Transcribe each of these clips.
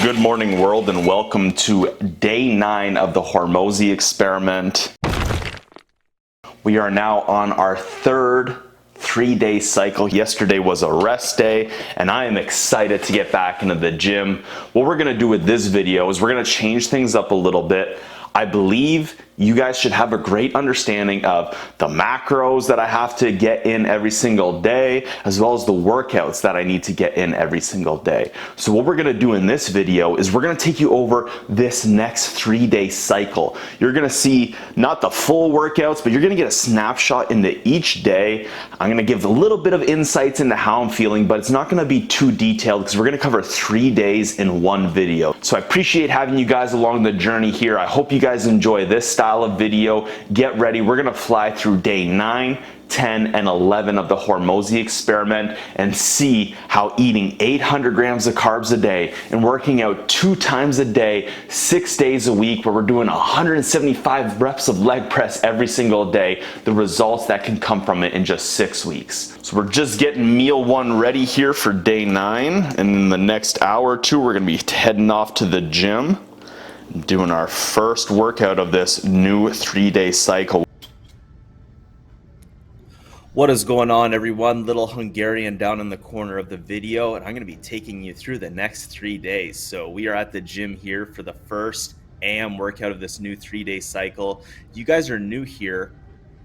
Good morning, world, and welcome to day 9 of the Hormozi Experiment. We are now on our third 3-day cycle. Yesterday was a rest day, and I am excited to get back into the gym. What we're gonna do with this video is we're gonna change things up a little bit. I believe you guys should have a great understanding of the macros that I have to get in every single day, as well as the workouts that I need to get in every single day. So what we're gonna do in this video is we're gonna take you over this next 3-day cycle. You're gonna see not the full workouts, but you're gonna get a snapshot into each day. I'm gonna give a little bit of insights into how I'm feeling, but it's not gonna be too detailed because we're gonna cover 3 days in one video. So I appreciate having you guys along the journey here. I hope you guys enjoy this style of video. Get ready. We're gonna fly through day 9, 10, and 11 of the Hormozi Experiment and see how eating 800 grams of carbs a day and working out 2 times a day, 6 days a week, where we're doing 175 reps of leg press every single day, the results that can come from it in just 6 weeks. So we're just getting meal 1 ready here for day 9, and in the next hour or 2 we're gonna be heading off to the gym, doing our first workout of this new 3-day cycle. What is going on, everyone? Little Hungarian down in the corner of the video, and I'm going to be taking you through the next 3 days. So we are at the gym here for the first AM workout of this new 3-day cycle. If you guys are new here,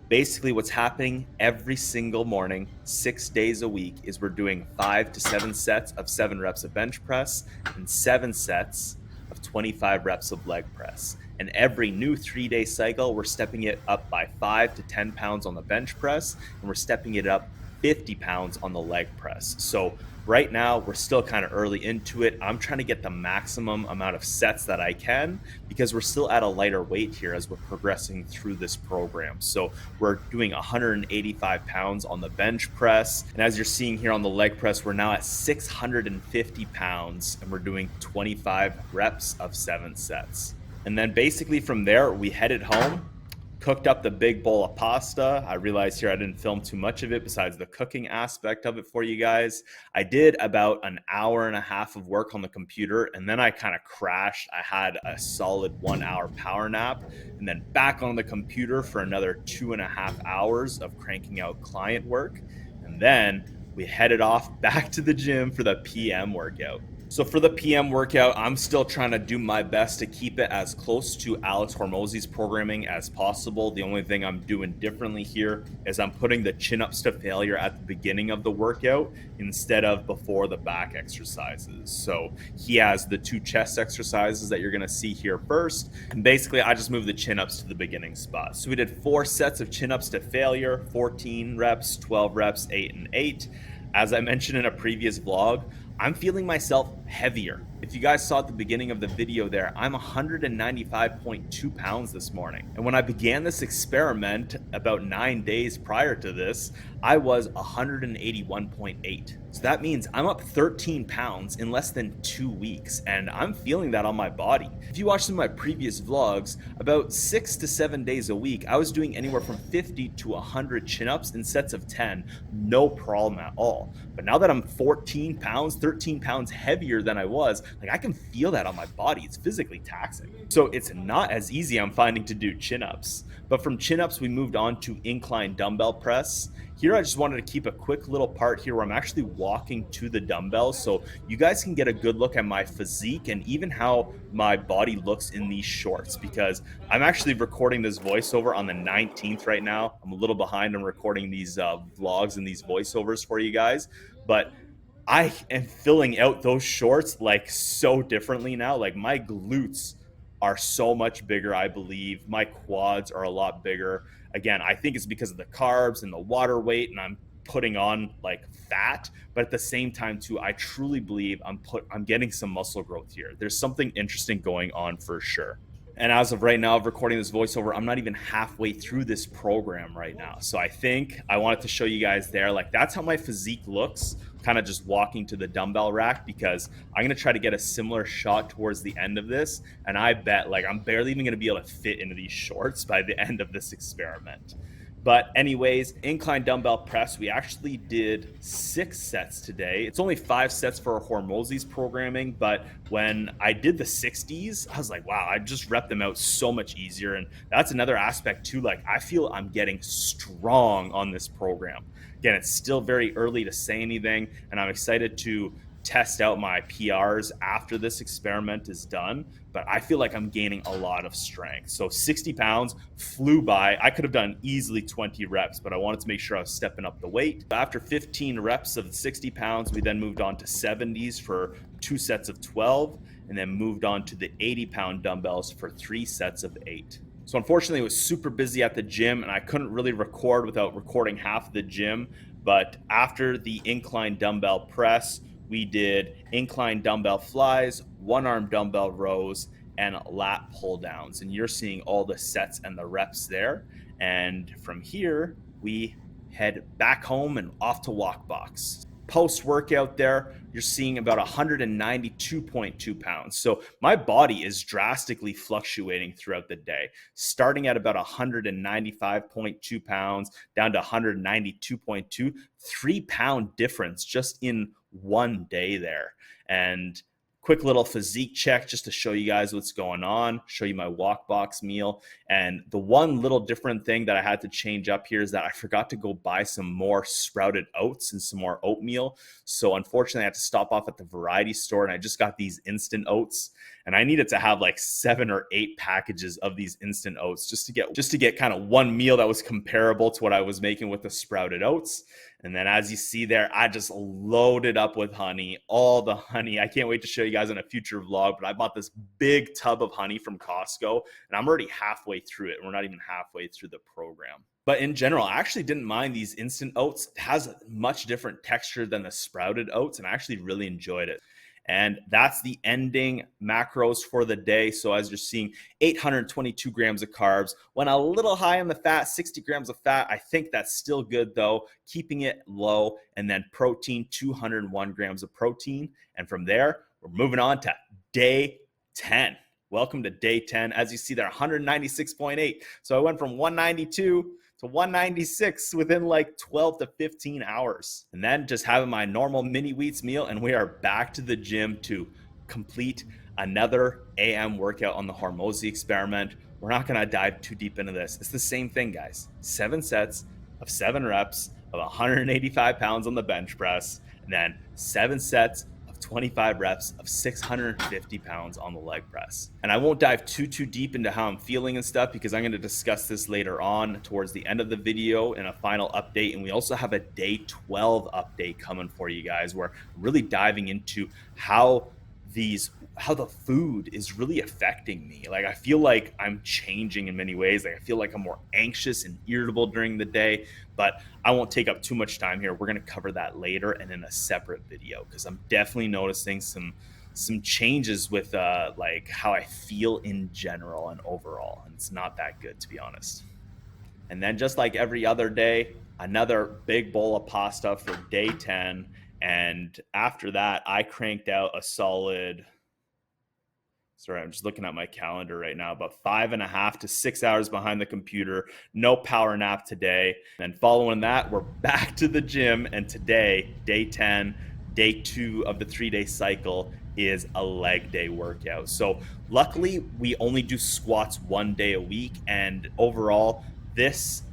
basically what's happening every single morning, 6 days a week, is we're doing 5 to 7 sets of 7 reps of bench press and 7 sets of 25 reps of leg press. And every new 3-day cycle, we're stepping it up by 5 to 10 pounds on the bench press, and we're stepping it up 50 pounds on the leg press. So right now, we're still kind of early into it. I'm trying to get the maximum amount of sets that I can because we're still at a lighter weight here as we're progressing through this program. So we're doing 185 pounds on the bench press. And as you're seeing here on the leg press, we're now at 650 pounds and we're doing 25 reps of 7 sets. And then basically from there, we headed home, cooked up the big bowl of pasta. I realized here I didn't film too much of it besides the cooking aspect of it for you guys. I did about an hour and a half of work on the computer, and then I kind of crashed. I had a solid 1-hour power nap, and then back on the computer for another 2.5 hours of cranking out client work. And then we headed off back to the gym for the PM workout. So for the PM workout, I'm still trying to do my best to keep it as close to Alex Hormozi's programming as possible. The only thing I'm doing differently here is I'm putting the chin-ups to failure at the beginning of the workout instead of before the back exercises. So he has the 2 chest exercises that you're gonna see here first. And basically, I just moved the chin-ups to the beginning spot. So we did 4 sets of chin-ups to failure, 14 reps, 12 reps, 8 and 8. As I mentioned in a previous vlog, I'm feeling myself heavier. If you guys saw at the beginning of the video there, I'm 195.2 pounds this morning. And when I began this experiment about 9 days prior to this, I was 181.8. So that means I'm up 13 pounds in less than 2 weeks, and I'm feeling that on my body. If you watched some of my previous vlogs, about 6 to 7 days a week, I was doing anywhere from 50 to 100 chin-ups in sets of 10, no problem at all. But now that I'm 13 pounds heavier than I was, like I can feel that on my body. It's physically taxing. So it's not as easy, I'm finding, to do chin-ups. But from chin-ups, we moved on to incline dumbbell press. Here, I just wanted to keep a quick little part here where I'm actually walking to the dumbbells so you guys can get a good look at my physique and even how my body looks in these shorts, because I'm actually recording this voiceover on the 19th right now. I'm a little behind on recording these vlogs and these voiceovers for you guys, but I am filling out those shorts like so differently now. Like my glutes are so much bigger, I believe. My quads are a lot bigger. Again, I think it's because of the carbs and the water weight, and I'm putting on like fat, but at the same time too, I truly believe I'm getting some muscle growth here. There's something interesting going on for sure. And as of right now, of recording this voiceover, I'm not even halfway through this program right now. So I think I wanted to show you guys there, like that's how my physique looks, kind of just walking to the dumbbell rack, because I'm going to try to get a similar shot towards the end of this. And I bet like I'm barely even going to be able to fit into these shorts by the end of this experiment. But anyways, incline dumbbell press, we actually did 6 sets today. It's only 5 sets for our Hormozi's programming, but when I did the 60s, I was like, wow, I just rep them out so much easier. And that's another aspect too. Like, I feel I'm getting strong on this program. Again, it's still very early to say anything, and I'm excited to test out my PRs after this experiment is done, but I feel like I'm gaining a lot of strength. So 60 pounds flew by. I could have done easily 20 reps, but I wanted to make sure I was stepping up the weight. After 15 reps of 60 pounds, we then moved on to 70s for 2 sets of 12, and then moved on to the 80-pound dumbbells for 3 sets of 8. So unfortunately, it was super busy at the gym, and I couldn't really record without recording half of the gym. But after the incline dumbbell press, we did incline dumbbell flies, one-arm dumbbell rows, and lat pull downs. And you're seeing all the sets and the reps there. And from here, we head back home and off to walk box. Post workout there, you're seeing about 192.2 pounds. So my body is drastically fluctuating throughout the day, starting at about 195.2 pounds down to 192.2, 3-pound difference just in one day there. And quick little physique check just to show you guys what's going on, show you my walk box meal. And the one little different thing that I had to change up here is that I forgot to go buy some more sprouted oats and some more oatmeal. So unfortunately, I had to stop off at the variety store, and I just got these instant oats. And I needed to have like 7 or 8 packages of these instant oats just to get kind of one meal that was comparable to what I was making with the sprouted oats. And then as you see there, I just loaded up with honey, all the honey. I can't wait to show you guys in a future vlog, but I bought this big tub of honey from Costco, and I'm already halfway through it. We're not even halfway through the program. But in general, I actually didn't mind these instant oats. It has a much different texture than the sprouted oats, and I actually really enjoyed it. And that's the ending macros for the day. So as you're seeing, 822 grams of carbs, went a little high on the fat, 60 grams of fat. I think that's still good though, keeping it low. And then protein, 201 grams of protein. And from there, we're moving on to day 10. Welcome to day 10. As you see there, 196.8. So I went from 192 to 196 within like 12 to 15 hours. And then just having my normal mini wheats meal, and we are back to the gym to complete another AM workout on the Hormozi Experiment. We're not going to dive too deep into this. It's the same thing, guys. 7 sets of 7 reps of 185 pounds on the bench press, and then 7 sets 25 reps of 650 pounds on the leg press. And I won't dive too deep into how I'm feeling and stuff, because I'm going to discuss this later on towards the end of the video in a final update. And we also have a day 12 update coming for you guys, where I'm really diving into how the food is really affecting me. Like, I feel like I'm changing in many ways. Like, I feel like I'm more anxious and irritable during the day, but I won't take up too much time here. We're going to cover that later and in a separate video, because I'm definitely noticing some changes with like how I feel in general and overall, and it's not that good, to be honest. And then just like every other day, another big bowl of pasta for day 10. And after that, I cranked out a solid, sorry, I'm just looking at my calendar right now, about 5.5 to 6 hours behind the computer. No power nap today. And following that, we're back to the gym. And today, day 10, day 2 of the 3-day cycle is a leg day workout. So luckily, we only do squats 1 day a week. And overall, this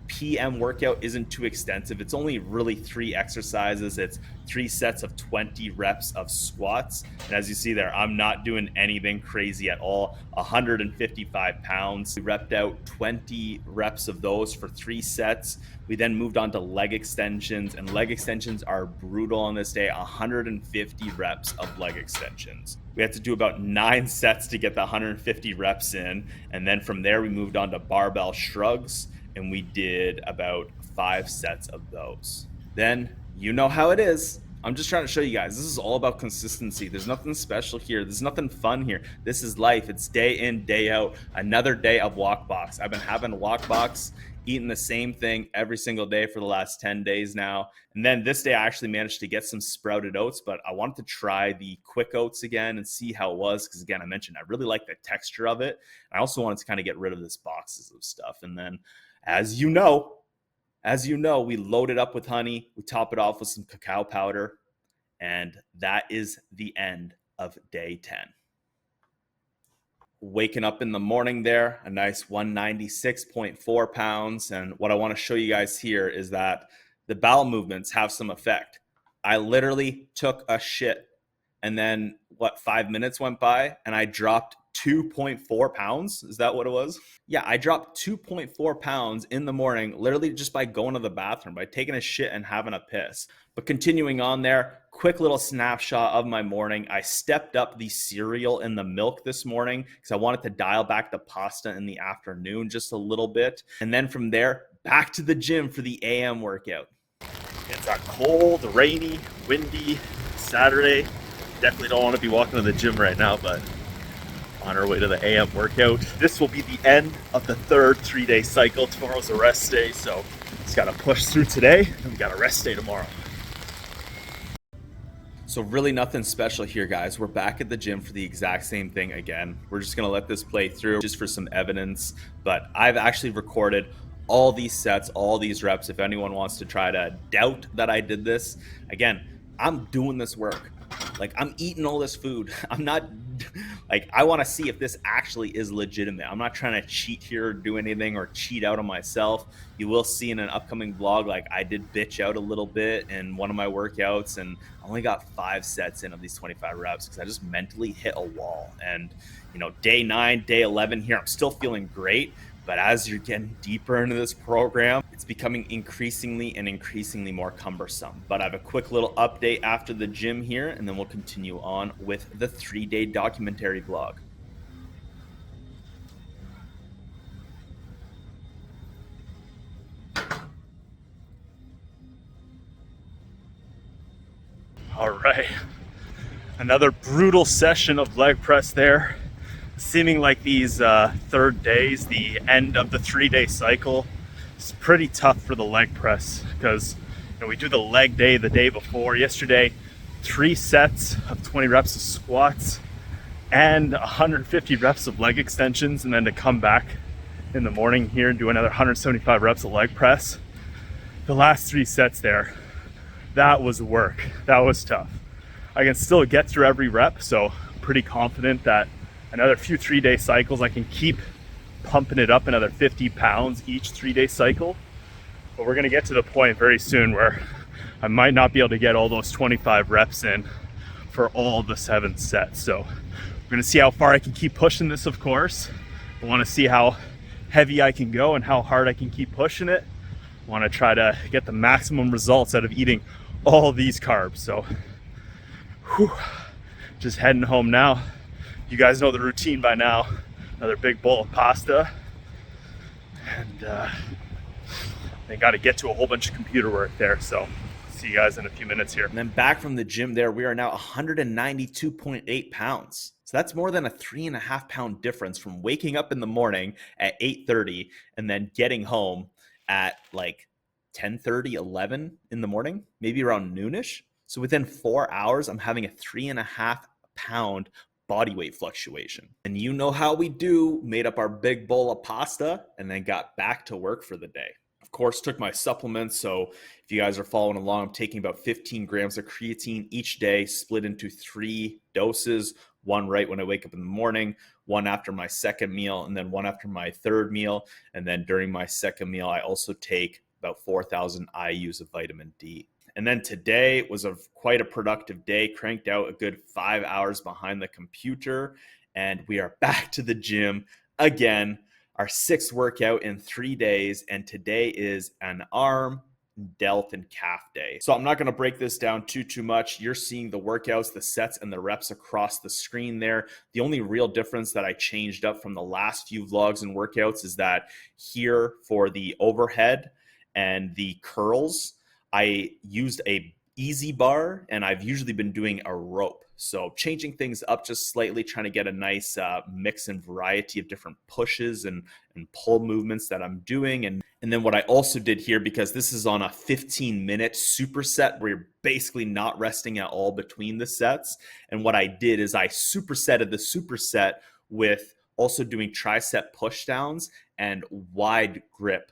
PM workout isn't too extensive. It's only really 3 exercises. It's 3 sets of 20 reps of squats. And as you see there, I'm not doing anything crazy at all. 155 pounds. We repped out 20 reps of those for 3 sets. We then moved on to leg extensions, and leg extensions are brutal on this day. 150 reps of leg extensions. We had to do about 9 sets to get the 150 reps in. And then from there, we moved on to barbell shrugs, and we did about 5 sets of those. Then you know how it is. I'm just trying to show you guys, this is all about consistency. There's nothing special here. There's nothing fun here. This is life. It's day in, day out. Another day of walk box. I've been having walk box, eating the same thing every single day for the last 10 days now. And then this day I actually managed to get some sprouted oats, but I wanted to try the quick oats again and see how it was, because again, I mentioned I really like the texture of it. I also wanted to kind of get rid of this boxes of stuff. And then As you know, we load it up with honey, we top it off with some cacao powder, and that is the end of day 10. Waking up in the morning there, a nice 196.4 pounds. And what I want to show you guys here is that the bowel movements have some effect. I literally took a shit, and then 5 minutes went by and I dropped 2.4 pounds. Is that what it was? Yeah, I dropped 2.4 pounds in the morning, literally just by going to the bathroom, by taking a shit and having a piss. But continuing on there, quick little snapshot of my morning. I stepped up the cereal and the milk this morning because I wanted to dial back the pasta in the afternoon just a little bit. And then from there, back to the gym for the AM workout. It's a cold, rainy, windy Saturday. Definitely don't want to be walking to the gym right now, but on our way to the AM workout. This will be the end of the third 3-day cycle. Tomorrow's a rest day, so just gotta push through today, and we got a rest day tomorrow. So really nothing special here, guys. We're back at the gym for the exact same thing again. We're just gonna let this play through just for some evidence, but I've actually recorded all these sets, all these reps. If anyone wants to try to doubt that I did this, again, I'm doing this work. Like, I'm eating all this food. I'm not, like, I want to see if this actually is legitimate. I'm not trying to cheat here or do anything or cheat out on myself. You will see in an upcoming vlog, like, I did bitch out a little bit in one of my workouts, and I only got 5 sets in of these 25 reps because I just mentally hit a wall. And, you know, day 9, day 11 here, I'm still feeling great. But as you're getting deeper into this program, it's becoming increasingly more cumbersome. But I have a quick little update after the gym here, and then we'll continue on with the 3-day documentary vlog. All right, another brutal session of leg press there. Seeming like these third days, the end of the 3-day cycle, is pretty tough for the leg press because, you know, we do the leg day the day before. Yesterday, 3 sets of 20 reps of squats and 150 reps of leg extensions, and then to come back in the morning here and do another 175 reps of leg press. The last 3 sets there, that was work. That was tough. I can still get through every rep, so I'm pretty confident that another few 3-day cycles, I can keep pumping it up another 50 pounds each 3-day cycle. But we're gonna get to the point very soon where I might not be able to get all those 25 reps in for all the 7 sets. So we're gonna see how far I can keep pushing this, of course. I wanna see how heavy I can go and how hard I can keep pushing it. I wanna try to get the maximum results out of eating all these carbs. So, just heading home now. You guys know the routine by now. Another big bowl of pasta. And they got to get to a whole bunch of computer work there. So see you guys in a few minutes here. And then back from the gym there, we are now 192.8 pounds. So that's more than a 3.5 pound difference from waking up in the morning at 8:30 and then getting home at like 10:30, 11 in the morning, maybe around noonish. So within 4 hours, I'm having a 3.5 pound body weight fluctuation. And you know how we do, made up our big bowl of pasta and then got back to work for the day. Of course, took my supplements. So if you guys are following along, I'm taking about 15 grams of creatine each day, split into 3 doses, one right when I wake up in the morning, one after my second meal, and then one after my third meal. And then during my second meal, I also take about 4,000 IUs of vitamin D. And then today was quite a productive day, cranked out a good 5 hours behind the computer, and we are back to the gym again, our 6th workout in 3 days, and today is an arm, delt, and calf day. So I'm not going to break this down too much. You're seeing the workouts, the sets, and the reps across the screen there. The only real difference that I changed up from the last few vlogs and workouts is that here for the overhead and the curls, I used a easy bar, and I've usually been doing a rope. So changing things up just slightly, trying to get a nice mix and variety of different pushes and pull movements that I'm doing. And then what I also did here, because this is on a 15-minute superset where you're basically not resting at all between the sets. And what I did is I supersetted the superset with also doing tricep pushdowns and wide grip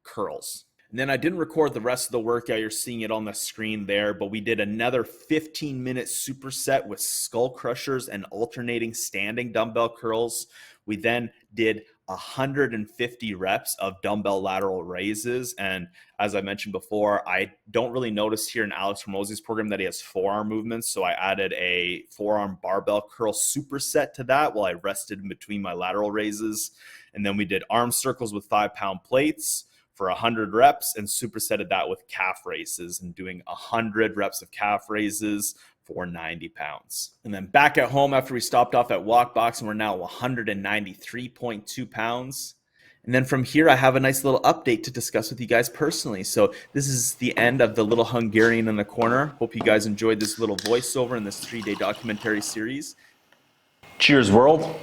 curls. And then I didn't record the rest of the workout. You're seeing it on the screen there, but we did another 15-minute superset with skull crushers and alternating standing dumbbell curls. We then did 150 reps of dumbbell lateral raises. And as I mentioned before, I don't really notice here in Alex Hormozi's program that he has forearm movements. So I added a forearm barbell curl superset to that while I rested in between my lateral raises. And then we did arm circles with 5-pound plates for 100 reps and supersetted that with calf raises and doing 100 reps of calf raises for 90 pounds. And then back at home after we stopped off at Walk Box, and we're now 193.2 pounds. And then from here, I have a nice little update to discuss with you guys personally. So this is the end of the little Hungarian in the corner. Hope you guys enjoyed this little voiceover in this 3-day documentary series. Cheers, world.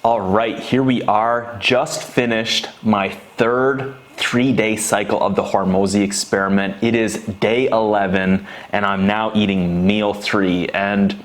All right, here we are, just finished my third 3-day cycle of the Hormozi Experiment. It is day 11, and I'm now eating meal 3. And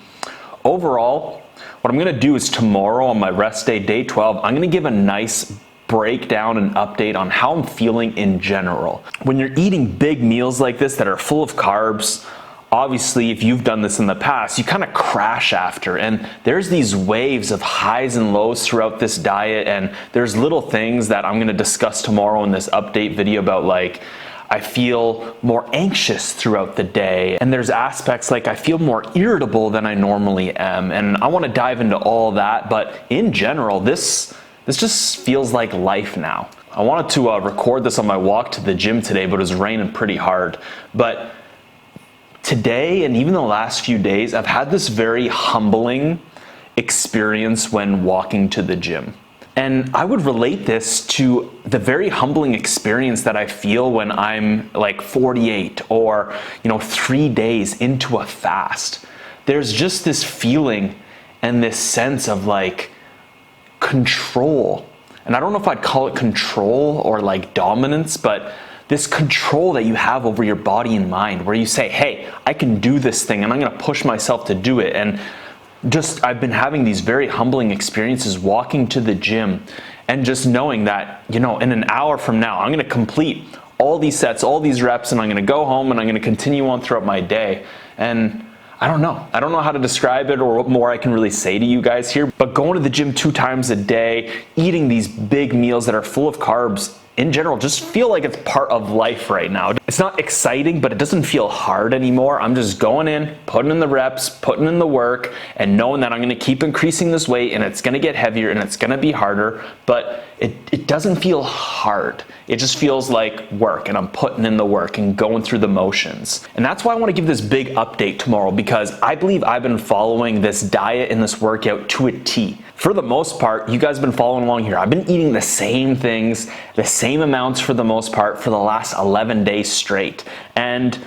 overall, what I'm gonna do is tomorrow on my rest day, day 12, I'm gonna give a nice breakdown and update on how I'm feeling in general. When you're eating big meals like this that are full of carbs, obviously, if you've done this in the past, you kind of crash after, and there's these waves of highs and lows throughout this diet, and there's little things that I'm going to discuss tomorrow in this update video about, like, I feel more anxious throughout the day, and there's aspects like I feel more irritable than I normally am, and I want to dive into all that, but in general, this just feels like life now. I wanted to record this on my walk to the gym today, but it was raining pretty hard, but today, and even the last few days, I've had this very humbling experience when walking to the gym. And I would relate this to the very humbling experience that I feel when I'm like 48 or, 3 days into a fast. There's just this feeling and this sense of like control. And I don't know if I'd call it control or like dominance, but this control that you have over your body and mind, where you say, hey, I can do this thing and I'm gonna push myself to do it. And I've been having these very humbling experiences walking to the gym and just knowing that, in an hour from now, I'm gonna complete all these sets, all these reps, and I'm gonna go home and I'm gonna continue on throughout my day. And I don't know how to describe it or what more I can really say to you guys here, but going to the gym 2 times a day, eating these big meals that are full of carbs, in general, just feel like it's part of life right now. It's not exciting, but it doesn't feel hard anymore. I'm just going in, putting in the reps, putting in the work, and knowing that I'm gonna keep increasing this weight and it's gonna get heavier and it's gonna be harder, but it doesn't feel hard. It just feels like work, and I'm putting in the work and going through the motions. And that's why I wanna give this big update tomorrow, because I believe I've been following this diet and this workout to a T. For the most part, you guys have been following along here. I've been eating the same things, the same amounts for the most part for the last 11 days straight. And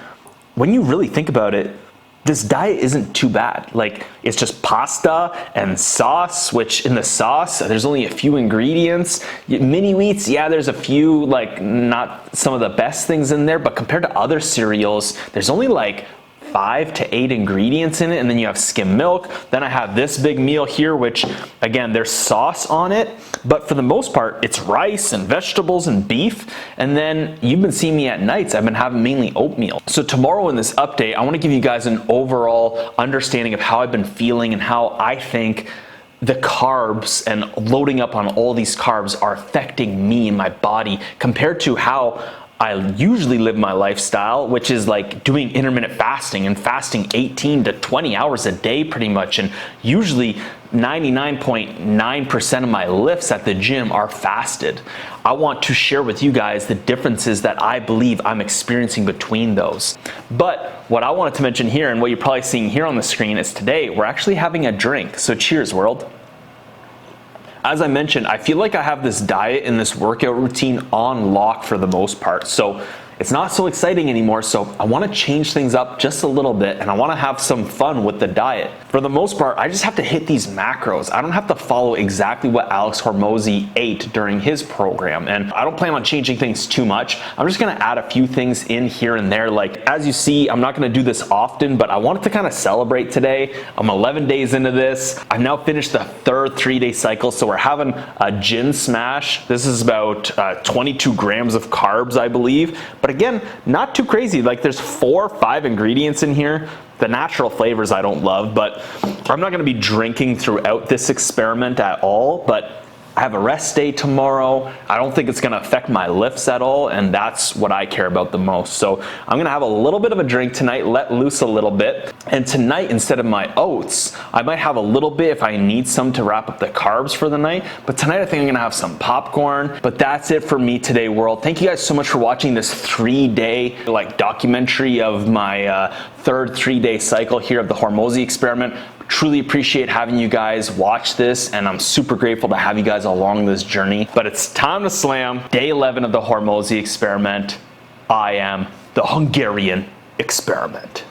when you really think about it, this diet isn't too bad. Like, it's just pasta and sauce, which in the sauce, there's only a few ingredients. Mini wheats, yeah, there's a few, like, not some of the best things in there, but compared to other cereals, there's only like 5 to 8 ingredients in it, and then you have skim milk. Then I have this big meal here, which again, there's sauce on it, but for the most part, it's rice and vegetables and beef. And then you've been seeing me at nights, I've been having mainly oatmeal. So tomorrow in this update, I want to give you guys an overall understanding of how I've been feeling and how I think the carbs and loading up on all these carbs are affecting me and my body compared to how I usually live my lifestyle, which is like doing intermittent fasting and fasting 18 to 20 hours a day pretty much. And usually 99.9% of my lifts at the gym are fasted. I want to share with you guys the differences that I believe I'm experiencing between those. But what I wanted to mention here, and what you're probably seeing here on the screen, is today we're actually having a drink. So cheers, world. As I mentioned, I feel like I have this diet and this workout routine on lock for the most part. So it's not so exciting anymore, so I want to change things up just a little bit, and I want to have some fun with the diet. For the most part, I just have to hit these macros. I don't have to follow exactly what Alex Hormozi ate during his program, and I don't plan on changing things too much. I'm just going to add a few things in here and there. Like, as you see, I'm not going to do this often, but I wanted to kind of celebrate today. I'm 11 days into this. I've now finished the third 3-day cycle, so we're having a gin smash. This is about 22 grams of carbs, I believe. But again, not too crazy. Like, there's 4 or 5 ingredients in here. The natural flavors I don't love, but I'm not going to be drinking throughout this experiment at all. But I have a rest day tomorrow. I don't think it's gonna affect my lifts at all, and that's what I care about the most. So I'm gonna have a little bit of a drink tonight, let loose a little bit. And tonight, instead of my oats, I might have a little bit if I need some to wrap up the carbs for the night. But tonight I think I'm gonna have some popcorn. But that's it for me today, world. Thank you guys so much for watching this 3-day documentary of my third 3-day cycle here of the Hormozi Experiment. Truly appreciate having you guys watch this, and I'm super grateful to have you guys along this journey. But it's time to slam day 11 of the Hormozi Experiment. I am the Hungarian Experiment.